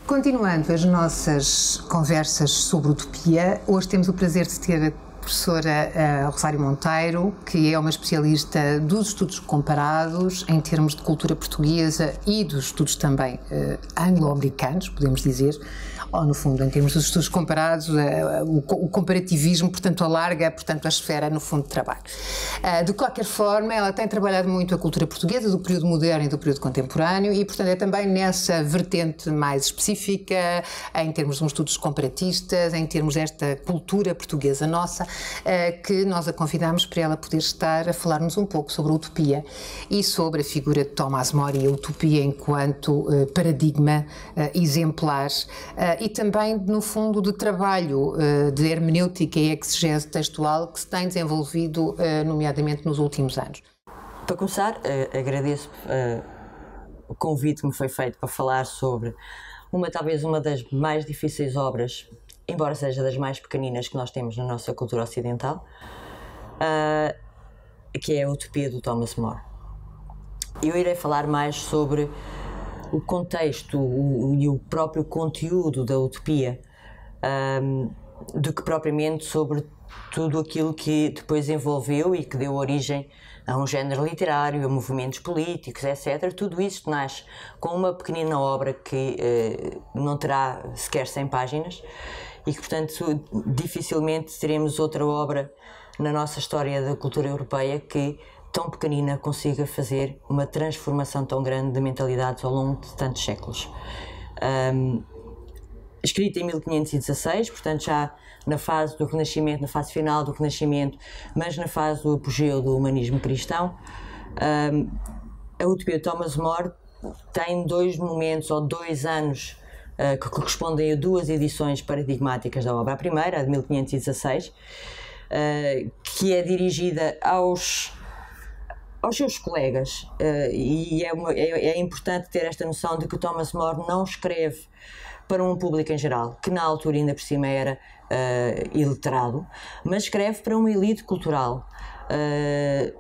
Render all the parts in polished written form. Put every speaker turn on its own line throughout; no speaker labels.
Continuando as nossas conversas sobre utopia, hoje temos o prazer de ter a professora Rosário Monteiro, que é uma especialista dos estudos comparados em termos de cultura portuguesa e dos estudos também anglo-americanos, podemos dizer, ou no fundo, em termos dos estudos comparados, o comparativismo, portanto, alarga, portanto, a esfera, no fundo, de trabalho. De qualquer forma, ela tem trabalhado muito a cultura portuguesa, do período moderno e do período contemporâneo, e, portanto, é também nessa vertente mais específica, em termos de estudos comparatistas, em termos desta cultura portuguesa nossa, que nós a convidamos para ela poder estar a falar-nos um pouco sobre a utopia e sobre a figura de Thomas More e a utopia enquanto paradigma exemplar e também, no fundo, de trabalho de hermenêutica e exegese textual que se tem desenvolvido, nomeadamente, nos últimos anos.
Para começar, agradeço o convite que me foi feito para falar sobre talvez uma das mais difíceis obras, embora seja das mais pequeninas que nós temos na nossa cultura ocidental, que é a Utopia do Thomas More. Eu irei falar mais sobre o contexto e o próprio conteúdo da utopia, do que propriamente sobre tudo aquilo que depois envolveu e que deu origem a um género literário, a movimentos políticos, etc. Tudo isto nasce com uma pequenina obra que não terá sequer 100 páginas e que, portanto, dificilmente teremos outra obra na nossa história da cultura europeia que, tão pequenina, consiga fazer uma transformação tão grande de mentalidades ao longo de tantos séculos. Escrita em 1516, portanto já na fase do Renascimento, na fase final do Renascimento, mas na fase do apogeu do humanismo cristão, a Utopia de Thomas More tem dois momentos ou 2 anos que correspondem a 2 edições paradigmáticas da obra. A primeira, a de 1516, que é dirigida aos seus colegas, e é importante ter esta noção de que Thomas More não escreve para um público em geral, que na altura ainda por cima era iletrado, mas escreve para uma elite cultural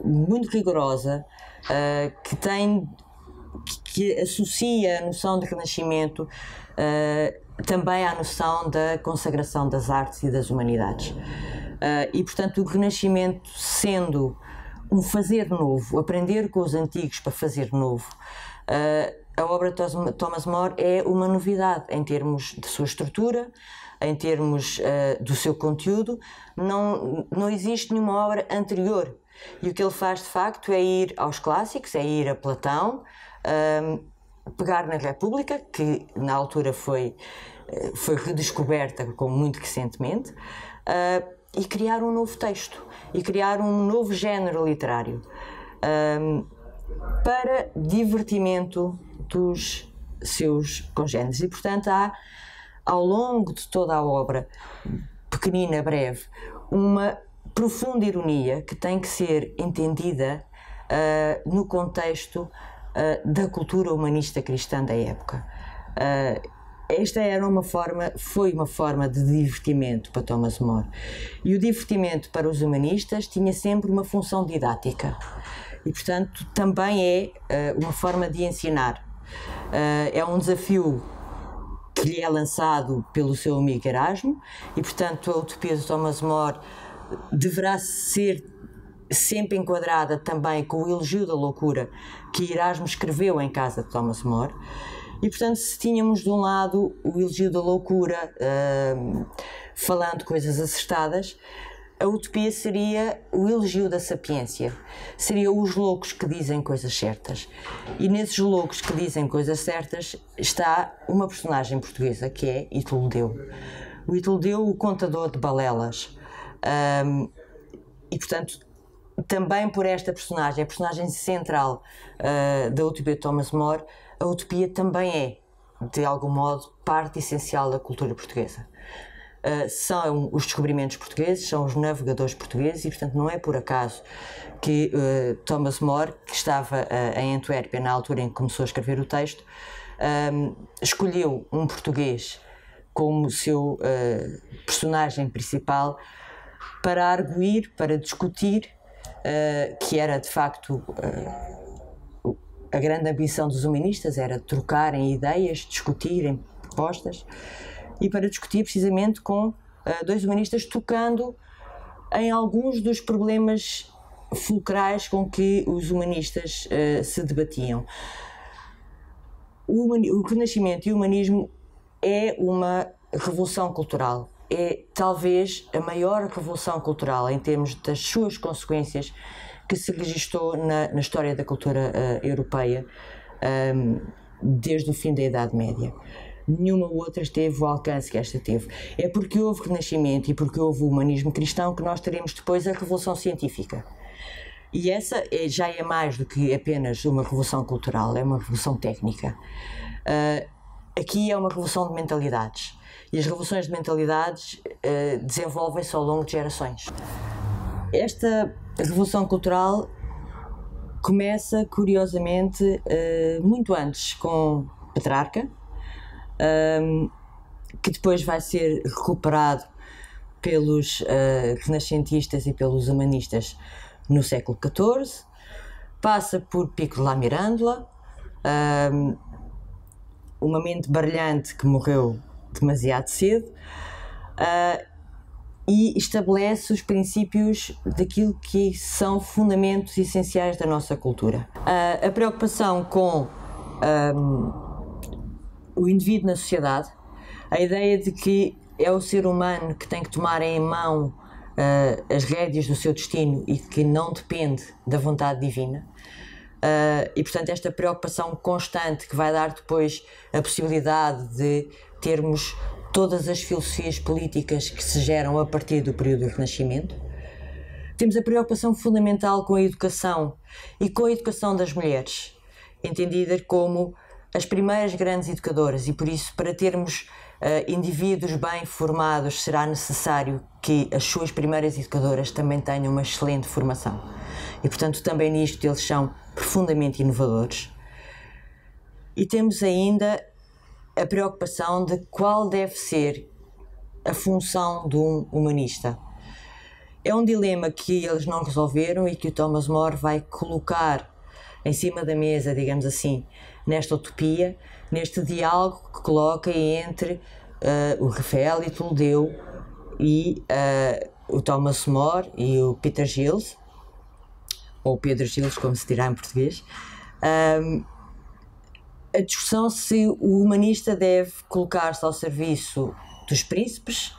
muito rigorosa, que associa a noção de renascimento também à noção da consagração das artes e das humanidades. E, portanto, o Renascimento sendo um fazer novo, aprender com os antigos para fazer novo, a obra de Thomas More é uma novidade em termos de sua estrutura, em termos do seu conteúdo. Não existe nenhuma obra anterior. E o que ele faz, de facto, é ir aos clássicos, é ir a Platão, pegar na República, que na altura foi redescoberta muito recentemente, e criar um novo texto, e criar um novo género literário, para divertimento dos seus congêneres. E, portanto, há, ao longo de toda a obra, pequenina, breve, uma profunda ironia que tem que ser entendida no contexto da cultura humanista cristã da época. Esta foi uma forma de divertimento para Thomas More. E o divertimento para os humanistas tinha sempre uma função didática. E, portanto, também é uma forma de ensinar. É um desafio que lhe é lançado pelo seu amigo Erasmo e, portanto, a Utopia de Thomas More deverá ser sempre enquadrada também com o Elogio da Loucura que Erasmo escreveu em casa de Thomas More. E, portanto, se tínhamos de um lado o Elogio da Loucura, falando coisas acertadas, a utopia seria o elogio da sapiência, seria os loucos que dizem coisas certas. E nesses loucos que dizem coisas certas está uma personagem portuguesa que é Ituldeu. O Ituldeu, o contador de balelas. E, portanto, também por esta personagem, a personagem central da Utopia de Thomas More, a utopia também é, de algum modo, parte essencial da cultura portuguesa. São os descobrimentos portugueses, são os navegadores portugueses e, portanto, não é por acaso que Thomas More, que estava em Antuérpia na altura em que começou a escrever o texto, escolheu um português como seu personagem principal para arguir, para discutir, que era, de facto, a grande ambição dos humanistas, era trocarem ideias, discutirem, propostas, e para discutir precisamente com dois humanistas, tocando em alguns dos problemas fulcrais com que os humanistas se debatiam. O Renascimento e o humanismo é uma revolução cultural, é talvez a maior revolução cultural em termos das suas consequências que se registou na história da cultura europeia desde o fim da Idade Média. Nenhuma outra teve o alcance que esta teve. É porque houve Renascimento e porque houve o humanismo cristão que nós teremos depois a Revolução Científica. E essa já é mais do que apenas uma revolução cultural, é uma revolução técnica. Aqui é uma revolução de mentalidades. E as revoluções de mentalidades desenvolvem-se ao longo de gerações. Esta revolução cultural começa, curiosamente, muito antes com Petrarca, que depois vai ser recuperado pelos renascentistas e pelos humanistas no século XIV, passa por Pico de la Mirandola, uma mente brilhante que morreu demasiado cedo, e estabelece os princípios daquilo que são fundamentos essenciais da nossa cultura. A preocupação com o indivíduo na sociedade, a ideia de que é o ser humano que tem que tomar em mão as rédeas do seu destino e que não depende da vontade divina. E portanto esta preocupação constante que vai dar depois a possibilidade de termos todas as filosofias políticas que se geram a partir do período do Renascimento. Temos a preocupação fundamental com a educação e com a educação das mulheres, entendida como as primeiras grandes educadoras, e por isso, para termos indivíduos bem formados, será necessário que as suas primeiras educadoras também tenham uma excelente formação. E portanto também nisto eles são profundamente inovadores. E temos ainda a preocupação de qual deve ser a função de um humanista. É um dilema que eles não resolveram e que o Thomas More vai colocar em cima da mesa, digamos assim, nesta utopia, neste diálogo que coloca entre o Rafael e Toledeu e o Thomas More e o Peter Gilles, ou Pedro Gilles, como se dirá em português, a discussão se o humanista deve colocar-se ao serviço dos príncipes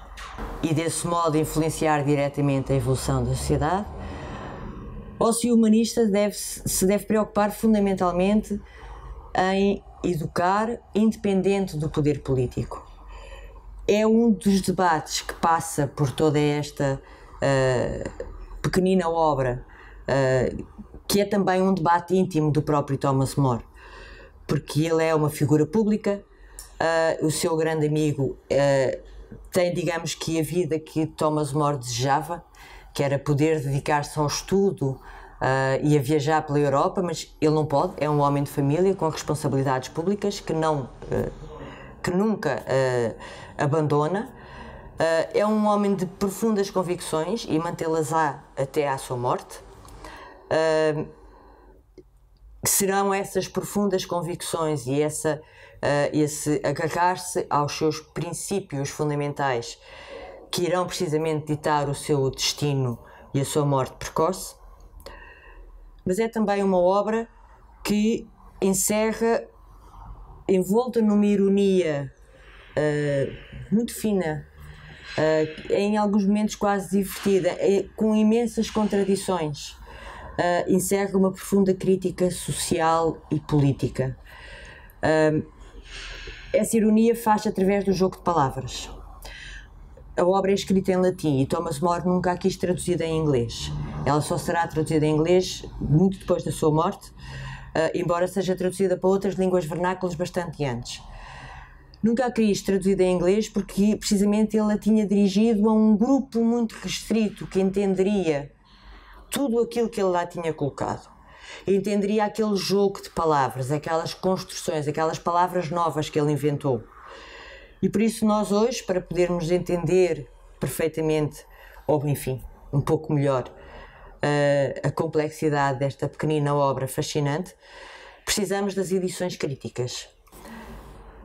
e desse modo influenciar diretamente a evolução da sociedade, ou se o humanista se deve preocupar fundamentalmente em educar independente do poder político. É um dos debates que passa por toda esta pequenina obra, que é também um debate íntimo do próprio Thomas More, porque ele é uma figura pública, o seu grande amigo tem, digamos que, a vida que Thomas More desejava, que era poder dedicar-se ao estudo e a viajar pela Europa, mas ele não pode, é um homem de família com responsabilidades públicas que nunca abandona, é um homem de profundas convicções e mantê-las-á até à sua morte. Serão essas profundas convicções e esse agarrar-se aos seus princípios fundamentais que irão precisamente ditar o seu destino e a sua morte precoce. Mas é também uma obra que encerra, envolta numa ironia muito fina, em alguns momentos quase divertida, com imensas contradições. Encerra uma profunda crítica social e política. Essa ironia faz-se através do jogo de palavras. A obra é escrita em latim e Thomas More nunca a quis traduzida em inglês. Ela só será traduzida em inglês muito depois da sua morte, embora seja traduzida para outras línguas vernáculas bastante antes. Nunca a quis traduzida em inglês porque precisamente ele a tinha dirigido a um grupo muito restrito que entenderia tudo aquilo que ele lá tinha colocado. Entenderia aquele jogo de palavras, aquelas construções, aquelas palavras novas que ele inventou. E por isso nós hoje, para podermos entender perfeitamente, ou enfim, um pouco melhor, a complexidade desta pequenina obra fascinante, precisamos das edições críticas.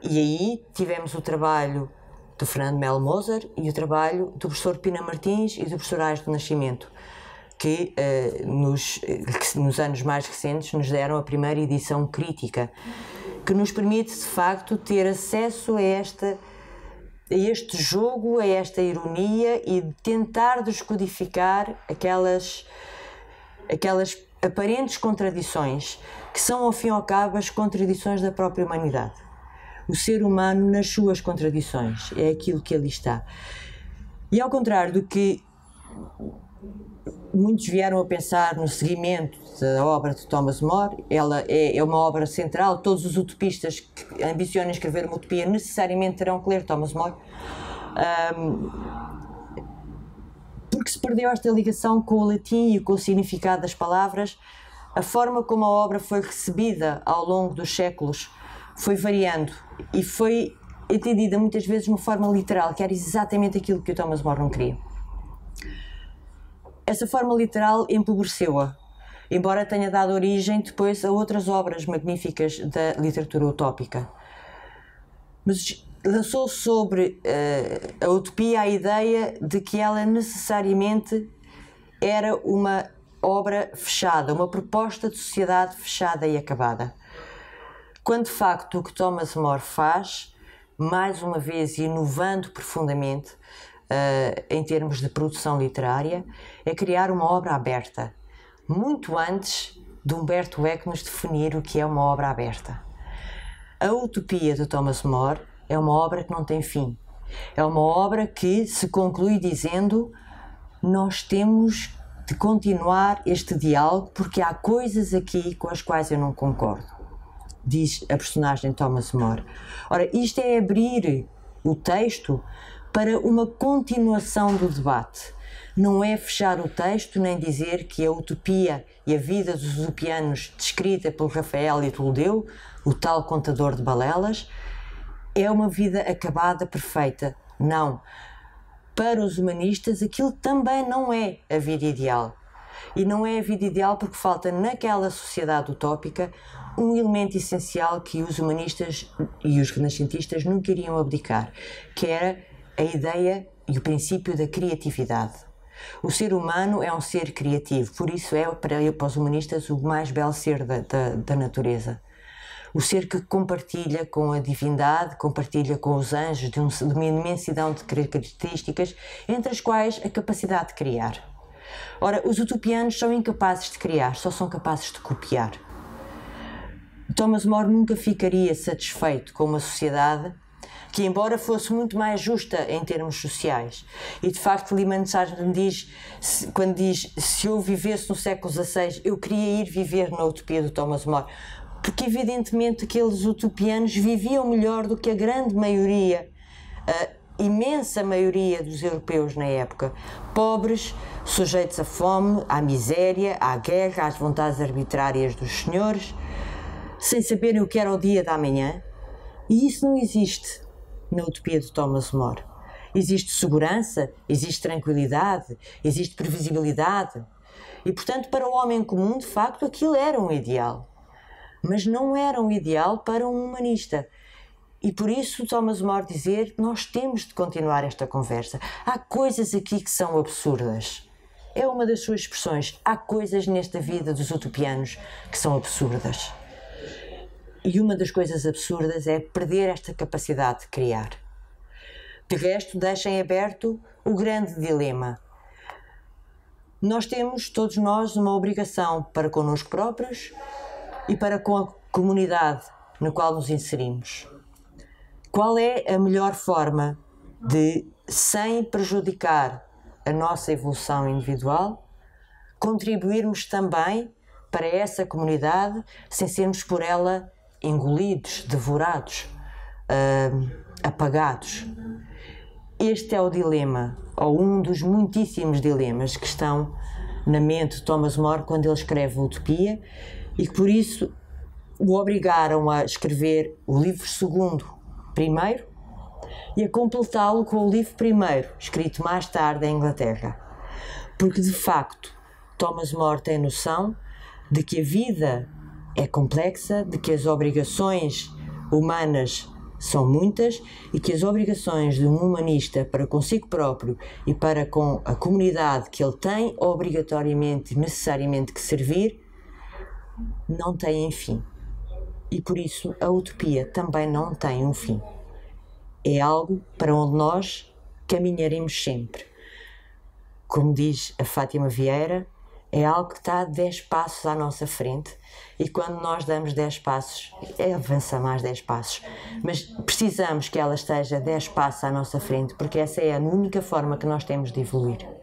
E aí tivemos o trabalho do Fernando Melo Moser e o trabalho do professor Pina Martins e do professor Aires do Nascimento, que nos anos mais recentes nos deram a primeira edição crítica, que nos permite de facto ter acesso a este jogo, a esta ironia e tentar descodificar aquelas aparentes contradições que são ao fim e ao cabo as contradições da própria humanidade. O ser humano nas suas contradições, é aquilo que ali está. E ao contrário do que muitos vieram a pensar no seguimento da obra de Thomas More, ela é uma obra central. Todos os utopistas que ambicionam escrever uma utopia necessariamente terão que ler Thomas More, porque se perdeu esta ligação com o latim e com o significado das palavras. A forma como a obra foi recebida ao longo dos séculos foi variando e foi entendida muitas vezes de uma forma literal, que era exatamente aquilo que o Thomas More não queria. Essa forma literal empobreceu-a, embora tenha dado origem depois a outras obras magníficas da literatura utópica. Mas lançou sobre a utopia a ideia de que ela necessariamente era uma obra fechada, uma proposta de sociedade fechada e acabada. Quando de facto o que Thomas More faz, mais uma vez inovando profundamente em termos de produção literária, é criar uma obra aberta, muito antes de Humberto Eco nos definir o que é uma obra aberta. A utopia de Thomas More é uma obra que não tem fim. É uma obra que se conclui dizendo: nós temos de continuar este diálogo porque há coisas aqui com as quais eu não concordo, diz a personagem Thomas More. Ora, isto é abrir o texto para uma continuação do debate. Não é fechar o texto nem dizer que a utopia e a vida dos utopianos descrita pelo Rafael e Toledeu, o tal contador de balelas, é uma vida acabada, perfeita. Não. Para os humanistas, aquilo também não é a vida ideal. E não é a vida ideal porque falta naquela sociedade utópica um elemento essencial que os humanistas e os renascentistas nunca iriam abdicar, que era a ideia e o princípio da criatividade. O ser humano é um ser criativo, por isso é para os humanistas o mais belo ser da natureza. O ser que compartilha com a divindade, compartilha com os anjos de uma imensidão de características, entre as quais a capacidade de criar. Ora, os utopianos são incapazes de criar, só são capazes de copiar. Thomas More nunca ficaria satisfeito com uma sociedade que, embora fosse muito mais justa em termos sociais, e de facto Lyman Sargent diz, quando diz: se eu vivesse no século XVI, eu queria ir viver na utopia do Thomas More, porque evidentemente aqueles utopianos viviam melhor do que a grande maioria, a imensa maioria dos europeus na época, pobres, sujeitos à fome, à miséria, à guerra, às vontades arbitrárias dos senhores, sem saberem o que era o dia da manhã. E isso não existe na utopia de Thomas More. Existe segurança, existe tranquilidade, existe previsibilidade. E, portanto, para o homem comum, de facto, aquilo era um ideal. Mas não era um ideal para um humanista. E por isso Thomas More dizer: nós temos de continuar esta conversa. Há coisas aqui que são absurdas. É uma das suas expressões. Há coisas nesta vida dos utopianos que são absurdas. E uma das coisas absurdas é perder esta capacidade de criar. De resto, deixem aberto o grande dilema. Nós temos, todos nós, uma obrigação para connosco próprios e para com a comunidade na qual nos inserimos. Qual é a melhor forma de, sem prejudicar a nossa evolução individual, contribuirmos também para essa comunidade sem sermos por ela engolidos, devorados, apagados? Este é o dilema, ou um dos muitíssimos dilemas que estão na mente de Thomas More quando ele escreve a Utopia, e que por isso o obrigaram a escrever o livro segundo primeiro e a completá-lo com o livro primeiro, escrito mais tarde em Inglaterra. Porque de facto Thomas More tem noção de que a vida é complexa, de que as obrigações humanas são muitas e que as obrigações de um humanista para consigo próprio e para com a comunidade que ele tem obrigatoriamente e necessariamente que servir não têm fim. E por isso a utopia também não tem um fim. É algo para onde nós caminharemos sempre. Como diz a Fátima Vieira, é algo que está 10 passos à nossa frente e quando nós damos 10 passos, avança mais 10 passos. Mas precisamos que ela esteja 10 passos à nossa frente porque essa é a única forma que nós temos de evoluir.